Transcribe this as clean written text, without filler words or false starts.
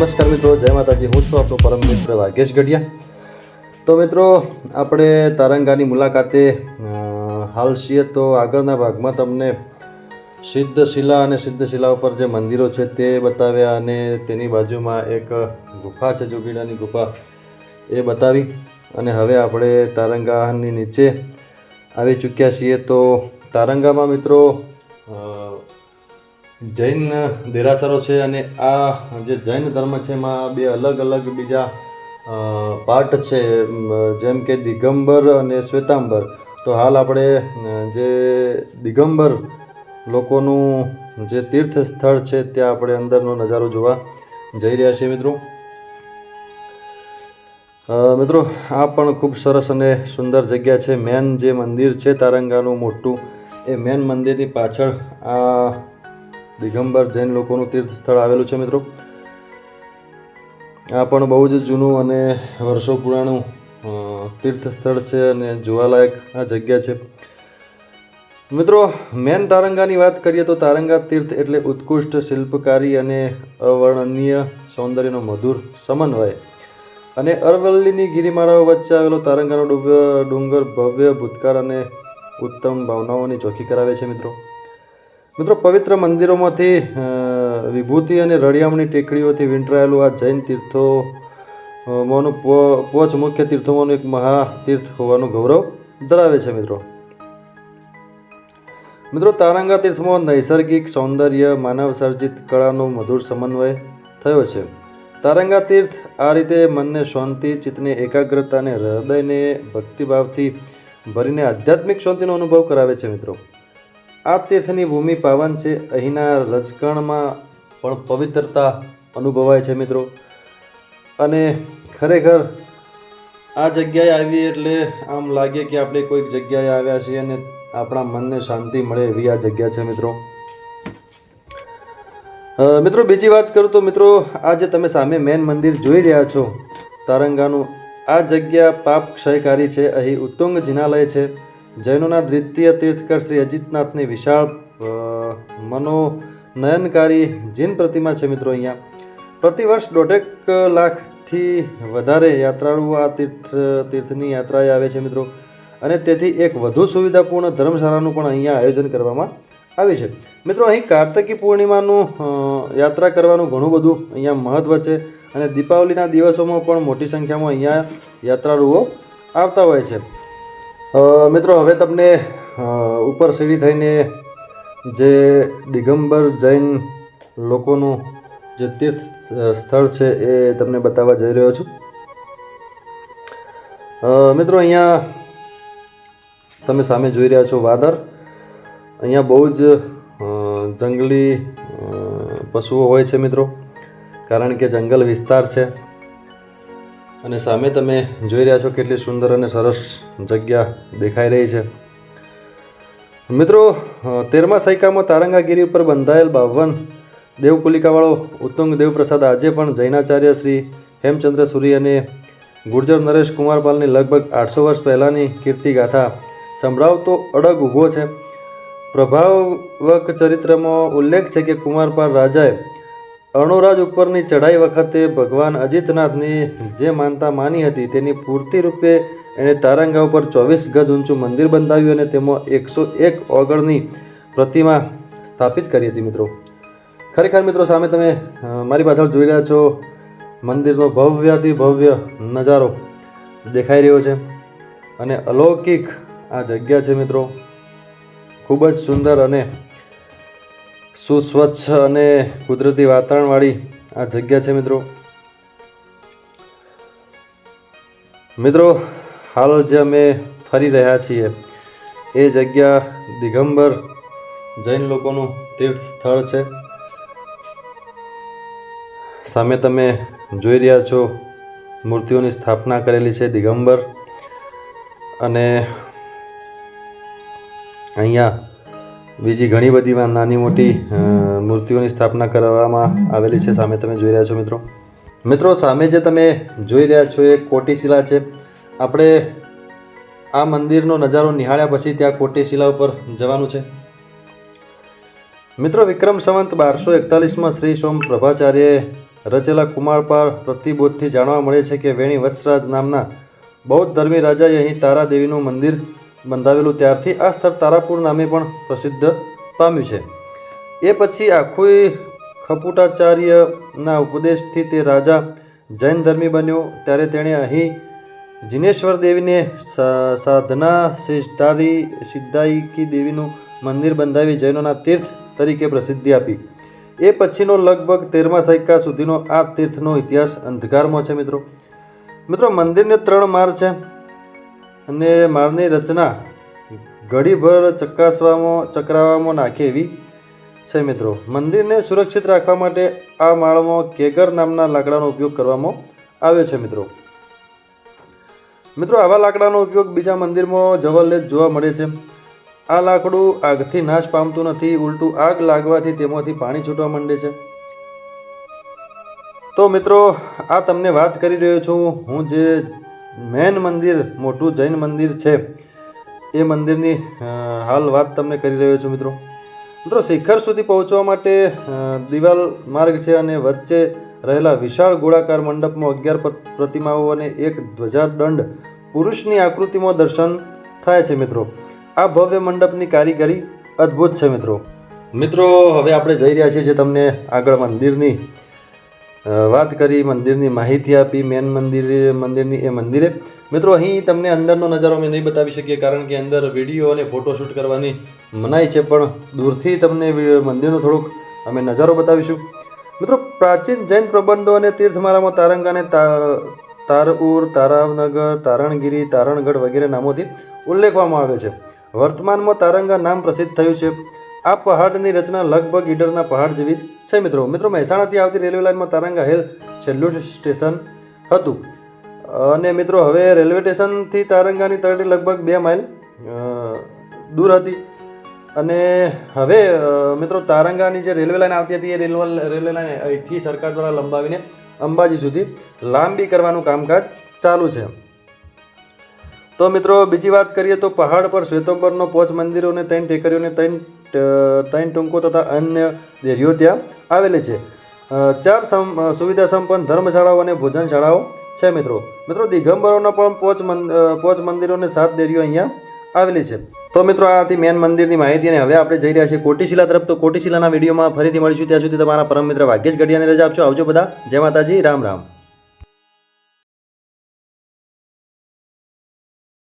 નમસ્કાર મિત્રો, જય માતાજી। હું છું આપણો પરમ મિત્ર વાઘેશ ગઢિયા। તો મિત્રો, આપણે તારંગાની મુલાકાતે હાલ છીએ। તો આગળના ભાગમાં તમને સિદ્ધશિલા અને સિદ્ધશિલા ઉપર જે મંદિરો છે તે બતાવ્યા અને તેની બાજુમાં એક ગુફા છે, જોગીડાની ગુફા, એ બતાવી। અને હવે આપણે તારંગાની નીચે આવી ચૂક્યા છીએ। તો તારંગામાં મિત્રો જૈન દેરાસરો છે અને આ જે જૈન ધર્મ છે એમાં બે અલગ અલગ બીજા પાર્ટ છે, જેમ કે દિગંબર અને શ્વેતાંબર। તો હાલ આપણે જે દિગંબર લોકોનું જે તીર્થ સ્થળ છે ત્યાં આપણે અંદરનો નજારો જોવા જઈ રહ્યા છીએ મિત્રો। આ પણ ખૂબ સરસ અને સુંદર જગ્યા છે। મેન જે મંદિર છે તારંગાનું મોટું, એ મેન મંદિરની પાછળ આ દિગંબર જૈન લોકોનું તીર્થ સ્થળ આવેલું છે મિત્રો। આ પણ બહુ જ જૂનું અને વર્ષો પુરાણું તીર્થ સ્થળ છે અને જોવાલાયક આ જગ્યા છે મિત્રો। મેન તારંગાની વાત કરીએ તો તારંગા તીર્થ એટલે ઉત્કૃષ્ટ શિલ્પકારી અને અવર્ણનીય સૌંદર્યનો મધુર સમન્વય। અને અરવલ્લીની ગિરિમાળાઓ વચ્ચે આવેલો તારંગાનો ડુંગર ભવ્ય ભૂતકાળ અને ઉત્તમ ભાવનાઓની ચોખી કરાવે છે મિત્રો। પવિત્ર મંદિરોમાંથી વિભૂતિ અને રળિયામણી ટેકરીઓથી વીંટળાયેલું આ જૈન તીર્થોમાંનું પોચ મુખ્ય તીર્થોમાંનું એક મહાતીર્થ હોવાનું ગૌરવ ધરાવે છે મિત્રો। તારંગા તીર્થમાં નૈસર્ગિક સૌંદર્ય માનવ સર્જિત કળાનો મધુર સમન્વય થયો છે। તારંગા તીર્થ આ રીતે મનને શાંતિ, ચિત્તને એકાગ્રતા અને હૃદયને ભક્તિભાવથી ભરીને આધ્યાત્મિક શાંતિનો અનુભવ કરાવે છે મિત્રો। આ તીર્થની ભૂમિ પાવન છે, અહીંના રજકણમાં પણ પવિત્રતા અનુભવાય છે મિત્રો। અને ખરેખર આ જગ્યાએ આવીએ એટલે આમ લાગે કે આપણે કોઈક જગ્યાએ આવ્યા છીએ અને આપણા મનને શાંતિ મળે એવી આ જગ્યા છે મિત્રો। બીજી વાત કરું તો મિત્રો, આ જે તમે સામે મેન મંદિર જોઈ રહ્યા છો તારંગાનું, આ જગ્યા પાપ ક્ષયકારી છે। અહીં ઉત્તુંગ જિનાલય છે। જૈનોના દ્વિતીય તીર્થકર શ્રી અજીતનાથની વિશાળ મનોનયનકારી જીન પ્રતિમા છે મિત્રો। અહીંયા પ્રતિવર્ષ 1.5 લાખથી વધારે યાત્રાળુઓ આ તીર્થની યાત્રાએ આવે છે મિત્રો। અને તેથી એક વધુ સુવિધાપૂર્ણ ધર્મશાળાનું પણ અહીંયા આયોજન કરવામાં આવે છે મિત્રો। અહીં કાર્તિકી પૂર્ણિમાનું યાત્રા કરવાનું ઘણું બધું અહીંયા મહત્ત્વ છે અને દીપાવલીના દિવસોમાં પણ મોટી સંખ્યામાં અહીંયા યાત્રાળુઓ આવતા હોય છે મિત્રો। હવે તમને ઉપર સીડી થઈને જે દિગંબર જૈન લોકોનું જે તીર્થ સ્થળ છે એ તમને બતાવવા જઈ રહ્યો છું મિત્રો। અહીંયા તમે સામે જોઈ રહ્યા છો વાદર। અહીંયા બહુ જ જંગલી પશુઓ હોય છે મિત્રો, કારણ કે જંગલ વિસ્તાર છે। અને સામે તમે જોઈ રહ્યા છો કેટલી સુંદર અને સરસ જગ્યા દેખાઈ રહી છે મિત્રો। 13મા સૈકામાં તારંગાગીરી ઉપર બંધાયેલ 52 દેવકુલિકાવાળો ઉત્તુંગ દેવપ્રસાદ આજે પણ જૈનાચાર્ય શ્રી હેમચંદ્ર સુરી અને ગુર્જર નરેશ કુમારપાલની લગભગ 800 વર્ષ પહેલાંની કીર્તિગાથા સંભળાવતો અડગ ઊભો છે। પ્રભાવક ચરિત્રમાં ઉલ્લેખ છે કે કુમારપાલ રાજાએ અર્ણોરાજ ઉપરની ચઢાઈ વખતે ભગવાન અજીતનાથની જે માનતા માની હતી તેની પૂર્તિ રૂપે એણે તારંગા ઉપર 24 ગજ ઊંચું મંદિર બંધાવ્યું અને તેમાં 101 ઓગળની પ્રતિમા સ્થાપિત કરી હતી મિત્રો। ખરેખર મિત્રો, સામે તમે મારી પાછળ જોઈ રહ્યા છો મંદિરનો ભવ્યાતિ ભવ્ય નજારો દેખાઈ રહ્યો છે અને અલૌકિક આ જગ્યા છે મિત્રો। ખૂબ જ સુંદર અને સુસ્વચ્છ અને કુદરતી વાતાવરણવાળી આ જગ્યા છે મિત્રો। હાલ જે અમે ફરી રહ્યા છીએ એ જગ્યા દિગંબર જૈન લોકોનું તીર્થ સ્થળ છે। સામે તમે જોઈ રહ્યા છો મૂર્તિઓની સ્થાપના કરેલી છે દિગંબર। અને અહીંયા બીજી ઘણી બધી નાની મોટી મૂર્તિઓની સ્થાપના કરવામાં આવેલી છે, સામે તમે જોઈ રહ્યા છો મિત્રો। સામે જે તમે જોઈ રહ્યા છો એ કોટીશિલા છે। આપણે આ મંદિરનો નજારો નિહાળ્યા પછી ત્યાં કોટીશિલા ઉપર જવાનું છે મિત્રો। વિક્રમ સંવંત 1241માં શ્રી સોમ પ્રભાચાર્યએ રચેલા કુમારપાળ પ્રતિબોધથી જાણવા મળે છે કે વેણી વસ્ત્રાજ નામના બૌદ્ધ ધર્મી રાજાએ અહીં તારા દેવીનું મંદિર બંધાવેલું. ત્યારથી આ સ્થળ તારાપુર નામે પણ પ્રસિદ્ધ પામ્યું છે. એ પછી આખું ખપુટાચાર્યના ઉપદેશથી તે રાજા જૈન ધર્મી બન્યો. ત્યારે તેણે અહીં જિનેશ્વર દેવીને સાધના સિદ્ધાઈકી દેવીનું મંદિર બંધાવી જૈનોના તીર્થ તરીકે પ્રસિદ્ધિ આપી. એ પછીનો લગભગ 13મા સૈકા સુધીનો આ તીર્થનો ઇતિહાસ અંધકારમાં છે. મિત્રો મંદિરને 3 માળ છે અને માળની રચના ઘડીભર ચક્રાવામાં નાખે એવી છે. મિત્રો મંદિરને સુરક્ષિત રાખવા માટે આ માળમાં કેગર નામના લાકડાનો ઉપયોગ કરવામાં આવ્યો છે. મિત્રો આવા લાકડાનો ઉપયોગ બીજા મંદિરમાં જવલ્લે જોવા મળે છે. આ લાકડું આગથી નાશ પામતું નથી, ઉલટું આગ લાગવાથી તેમાંથી પાણી છૂટવા માંડે છે. તો મિત્રો આ તમને વાત કરી રહ્યો છું હું જે મેન મંદિર મોટું જૈન મંદિર છે એ મંદિરની હાલ વાત તમને કરી રહ્યો છું. મિત્રો શિખર સુધી પહોંચવા માટે દિવાલ માર્ગ છે અને વચ્ચે રહેલા વિશાળ ગોળાકાર મંડપમાં 11 પ્રતિમાઓ અને એક ધ્વજાદંડ પુરુષની આકૃતિમાં દર્શન થાય છે. આ ભવ્ય મંડપની કારીગરી અદ્ભુત છે. મિત્રો હવે આપણે જઈ રહ્યા છીએ જે તમને આગળ મંદિરની વાત કરી, મંદિરની માહિતી આપી, મેન મંદિરની એ મંદિરે. મિત્રો અહીં તમને અંદરનો નજારો અમે નહીં બતાવી શકીએ કારણ કે અંદર વિડીયો અને ફોટોશૂટ કરવાની મનાઈ છે, પણ દૂરથી તમને મંદિરનો થોડોક અમે નજારો બતાવીશું. મિત્રો પ્રાચીન જૈન પ્રબંધો અને તીર્થમાળામાં તારંગાને તારઉર, તારાવનગર, તારણગીરી, તારણગઢ વગેરે નામોથી ઉલ્લેખવામાં આવે છે. વર્તમાનમાં તારંગા નામ પ્રસિદ્ધ થયું છે. આ પહાડની રચના લગભગ ઈડરના પહાડ જેવી જ છે. મિત્રો મહેસાણાથી આવતી રેલવે લાઇનમાં તારંગા હિલ છેલ્લું સ્ટેશન હતું અને મિત્રો હવે રેલવે સ્ટેશનથી તારંગાની તળેટી લગભગ 2 માઇલ દૂર હતી અને હવે મિત્રો તારંગાની જે રેલવે લાઇન આવતી હતી એ રેલવે લાઇન અહીંથી સરકાર દ્વારા લંબાવીને અંબાજી સુધી લાંબી કરવાનું કામકાજ ચાલુ છે. તો મિત્રો બીજી વાત કરીએ તો પહાડ પર શ્વેતંબરનો 5 મંદિરો અને 3 ટેકરીઓને 3 ટૂંકો તથા અન્ય દેરીઓ ત્યાં આવેલી છે. 4 સુવિધા સંપન્ન ધર્મશાળાઓ અને ભોજનશાળાઓ છે. મિત્રો દિગંબરોના પણ 5 મંદિરો અને 7 દેરીઓ અહીંયા આવેલી છે. તો મિત્રો આ હતી મેન મંદિરની માહિતી અને હવે આપણે જઈ રહ્યા છીએ કોટીશિલા તરફ. તો કોટીશિલાના વિડીયોમાં ફરીથી મળીશું. ત્યાં સુધી તમારા પરમ મિત્ર ભાગ્યેશ ગઢિયાને રજા આપજો. આવજો બધા. જય માતાજી. રામ રામ.